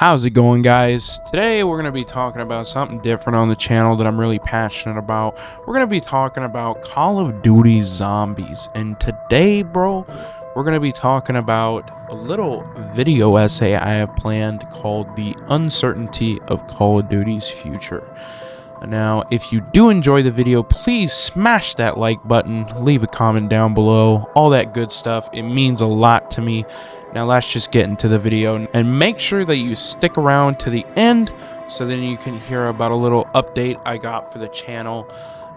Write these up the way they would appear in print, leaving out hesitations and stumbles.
How's it going, guys? Today we're going to be talking about something different on the channel that I'm really passionate about. We're going to be talking about Call of Duty Zombies. And today, bro, we're going to be talking about a little video essay I have planned called The Uncertainty of Call of Duty's Future. Now, if you do enjoy the video, please smash that like button, leave a comment down below, all that good stuff. It means a lot to me. Now let's just get into the video and make sure that you stick around to the end so then you can hear about a little update I got for the channel.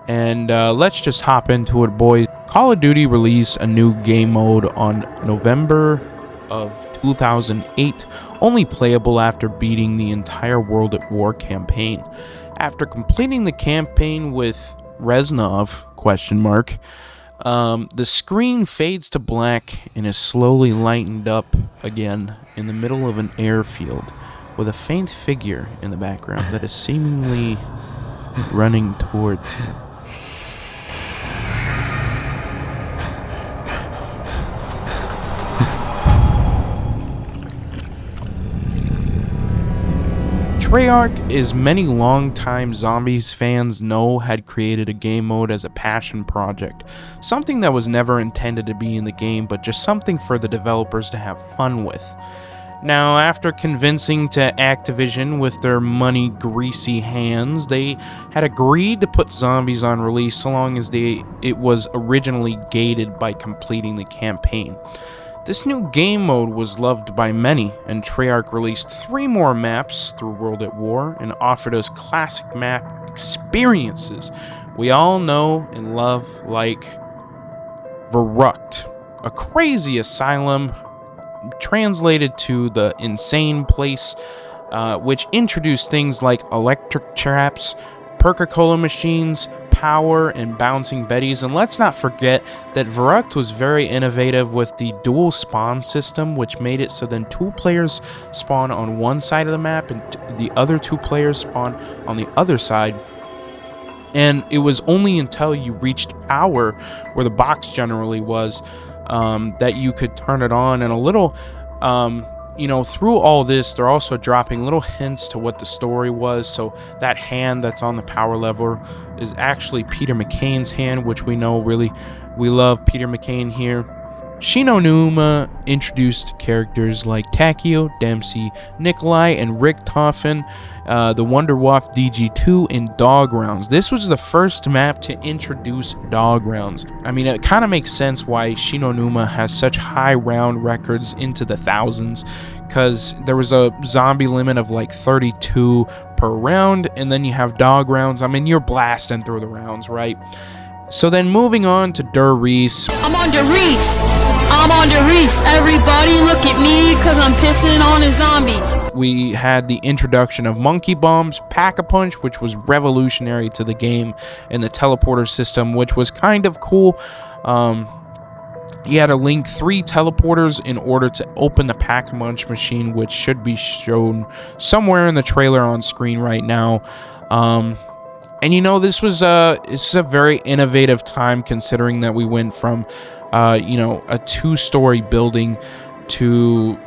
And let's just hop into it, boys. Call of Duty released a new game mode on November of 2008, only playable after beating the entire World at War campaign. After completing the campaign with Reznov, the screen fades to black and is slowly lightened up again in the middle of an airfield with a faint figure in the background that is seemingly running towards you. Treyarch, as many longtime Zombies fans know, had created a game mode as a passion project, something that was never intended to be in the game, but just something for the developers to have fun with. Now, after convincing to Activision with their money-greasy hands, they had agreed to put Zombies on release so long as it was originally gated by completing the campaign. This new game mode was loved by many, and Treyarch released 3 more maps through World at War and offered us classic map experiences we all know and love, like Verrückt, a crazy asylum translated to the insane place, which introduced things like electric traps, Perca-Cola machines, power, and bouncing betties. And let's not forget that Verrückt was very innovative with the dual spawn system, which made it so then 2 players spawn on one side of the map and the other 2 players spawn on the other side. And it was only until you reached power, where the box generally was, that you could turn it on. And a little through all this, they're also dropping little hints to what the story was. So that hand that's on the power lever is actually Peter McCain's hand, which we know we love Peter McCain here. Shin Onuma introduced characters like Takeo, Dempsey, Nikolai, and Rick Toffin, the Wunderwaffe DG2, and Dog Rounds. This was the first map to introduce Dog Rounds. I mean, it kind of makes sense why Shin Onuma has such high round records into the thousands, because there was a zombie limit of like 32 per round, and then you have Dog Rounds. I mean, you're blasting through the rounds, right? So then moving on to Der Riese. I'm on Der Riese. I'm on Der Riese. Everybody look at me because I'm pissing on a zombie. We had the introduction of Monkey Bombs, Pack-a-Punch, which was revolutionary to the game, and the teleporter system, which was kind of cool. You had to link 3 teleporters in order to open the Pack-a-Punch machine, which should be shown somewhere in the trailer on screen right now. And this was a very innovative time, considering that we went from a 2-story building to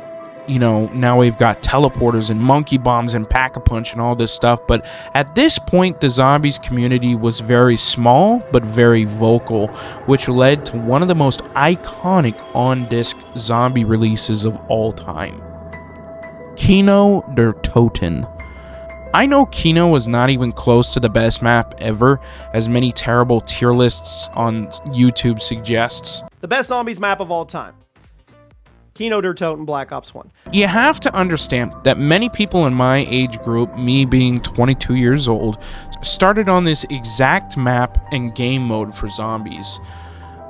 now we've got teleporters and monkey bombs and Pack-a-Punch and all this stuff. But at this point, the Zombies community was very small but very vocal, which led to one of the most iconic on-disc zombie releases of all time, Kino der Toten. I know Kino was not even close to the best map ever, as many terrible tier lists on YouTube suggests. The best Zombies map of all time. Kino der Toten, Black Ops 1. You have to understand that many people in my age group, me being 22 years old, started on this exact map and game mode for Zombies.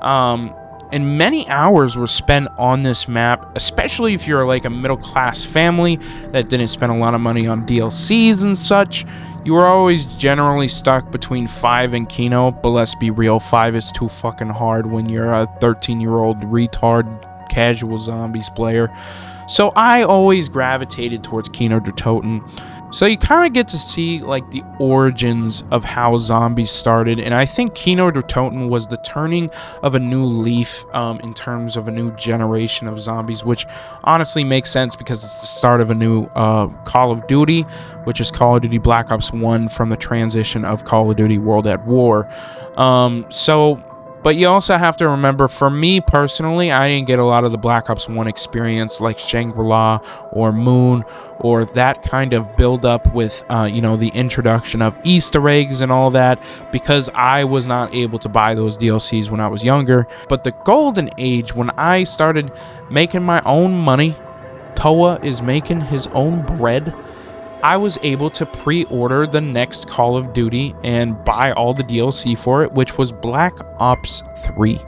And many hours were spent on this map, especially if you're like a middle-class family that didn't spend a lot of money on DLCs and such. You were always generally stuck between 5 and Kino, but let's be real, 5 is too fucking hard when you're a 13-year-old retard casual Zombies player. So I always gravitated towards Kino der Toten. So you kind of get to see like the origins of how zombies started, and I think Kino der Toten was the turning of a new leaf in terms of a new generation of zombies, which honestly makes sense because it's the start of a new Call of Duty, which is Call of Duty Black Ops 1 from the transition of Call of Duty World at War. But you also have to remember, for me personally, I didn't get a lot of the Black Ops 1 experience like Shangri-La or Moon or that kind of build-up with, the introduction of Easter eggs and all that, because I was not able to buy those DLCs when I was younger. But the golden age, when I started making my own money, Toa is making his own bread, I was able to pre-order the next Call of Duty and buy all the DLC for it, which was Black Ops 3.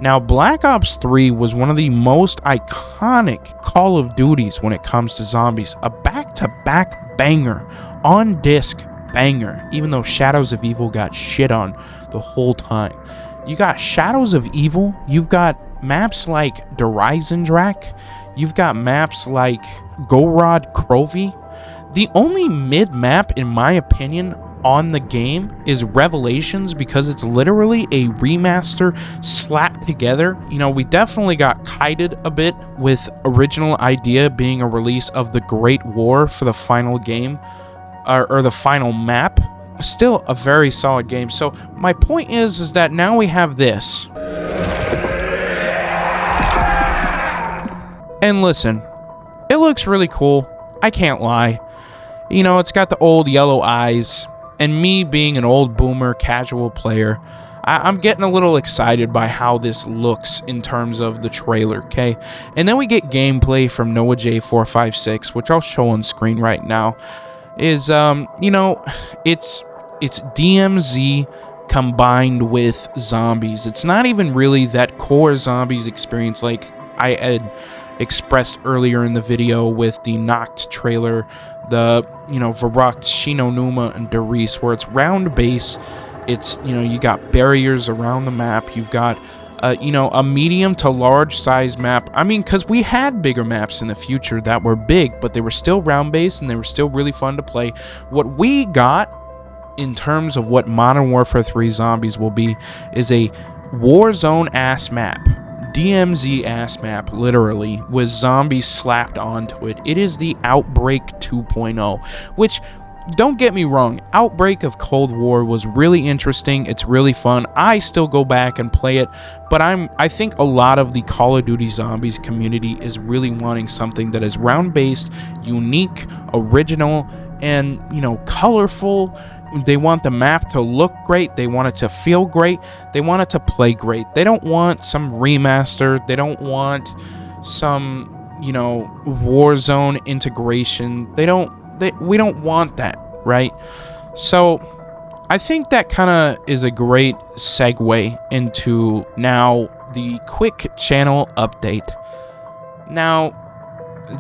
Now, Black Ops 3 was one of the most iconic Call of Duties when it comes to zombies. A back-to-back banger, on disc banger, even though Shadows of Evil got shit on the whole time. You got Shadows of Evil, you've got maps like Drak, you've got maps like Gorod Krovi. The only mid-map, in my opinion, on the game is Revelations, because it's literally a remaster slapped together. We definitely got kited a bit with original idea being a release of the Great War for the final game, or the final map. Still a very solid game. So my point is that now we have this. And listen, it looks really cool. I can't lie. It's got the old yellow eyes, and me being an old boomer casual player, I'm getting a little excited by how this looks in terms of the trailer, okay? And then we get gameplay from Noah J456, which I'll show on screen right now. It's DMZ combined with zombies. It's not even really that core zombies experience like I had expressed earlier in the video with the Noct trailer, the Verrückt, Shinonuma, and Der Riese, where it's round base. It's you got barriers around the map. You've got a medium to large size map. I mean, because we had bigger maps in the future that were big, but they were still round base and they were still really fun to play. What we got in terms of what Modern Warfare 3 Zombies will be is a Warzone ass map. DMZ ass map, literally, with zombies slapped onto it. It is the Outbreak 2.0, which, don't get me wrong, Outbreak of Cold War was really interesting. It's really fun. I still go back and play it, but I think a lot of the Call of Duty Zombies community is really wanting something that is round-based, unique, original, and, colorful. They want the map to look great. They want it to feel great. They want it to play great. They don't want some remaster. They don't want some, Warzone integration. We don't want that, right? So I think that kind of is a great segue into now the quick channel update. Now,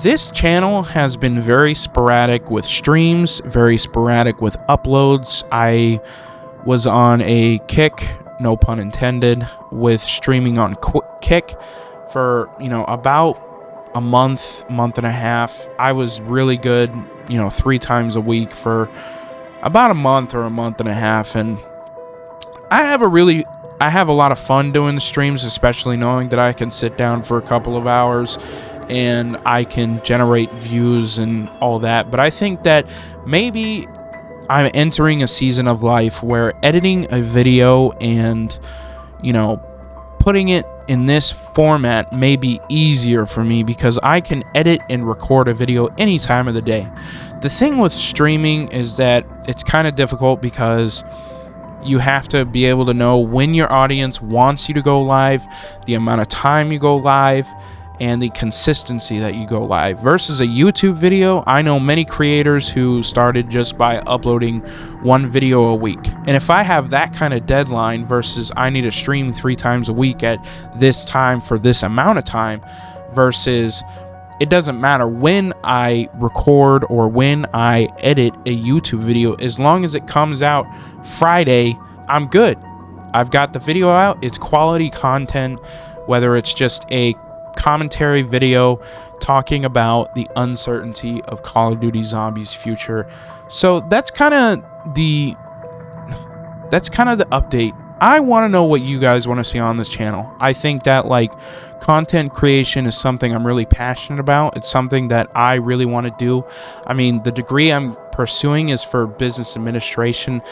this channel has been very sporadic with streams, very sporadic with uploads. I was on a kick, no pun intended, with streaming on Kick for, about a month and a half. I was really good, 3 times a week for about a month or a month and a half, and I have a lot of fun doing the streams, especially knowing that I can sit down for a couple of hours and I can generate views and all that. But I think that maybe I'm entering a season of life where editing a video and, putting it in this format may be easier for me, because I can edit and record a video any time of the day. The thing with streaming is that it's kind of difficult because you have to be able to know when your audience wants you to go live, the amount of time you go live, and the consistency that you go live. Versus a YouTube video, I know many creators who started just by uploading 1 video a week. And if I have that kind of deadline versus I need to stream 3 times a week at this time for this amount of time, versus it doesn't matter when I record or when I edit a YouTube video, as long as it comes out Friday, I'm good. I've got the video out, it's quality content, whether it's just a commentary video talking about the uncertainty of Call of Duty Zombies' future. So that's kind of the update. I want to know what you guys want to see on this channel. I think that like content creation is something I'm really passionate about. It's something that I really want to do. I mean, the degree I'm pursuing is for business administration,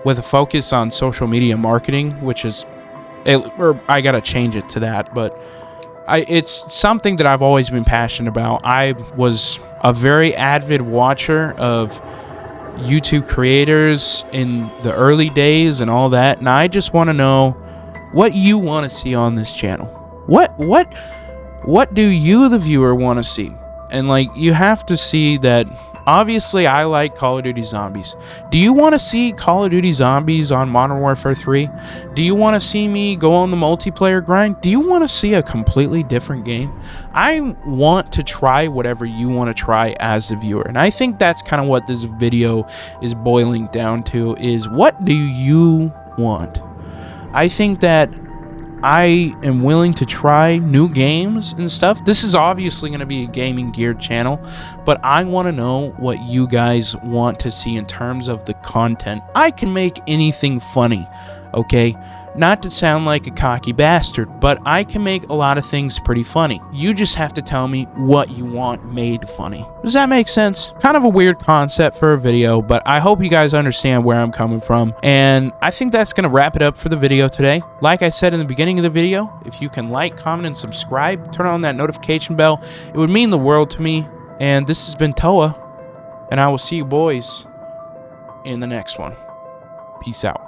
with a focus on social media marketing, which is, I gotta change it to that, but it's something that I've always been passionate about. I was a very avid watcher of YouTube creators in the early days and all that, and I just want to know what you want to see on this channel. What do you, the viewer, want to see? And like, you have to see that obviously I like Call of Duty Zombies. Do you want to see Call of Duty Zombies on Modern Warfare 3? Do you want to see me go on the multiplayer grind? Do you want to see a completely different game? I want to try whatever you want to try as a viewer. And I think that's kind of what this video is boiling down to, is what do you want? I think that I am willing to try new games and stuff. This is obviously going to be a gaming geared channel, but I want to know what you guys want to see in terms of the content. I can make anything funny, okay? Not to sound like a cocky bastard, but I can make a lot of things pretty funny. You just have to tell me what you want made funny. Does that make sense? Kind of a weird concept for a video, but I hope you guys understand where I'm coming from. And I think that's going to wrap it up for the video today. Like I said in the beginning of the video, if you can like, comment, and subscribe, turn on that notification bell, it would mean the world to me. And this has been Toa, and I will see you boys in the next one. Peace out.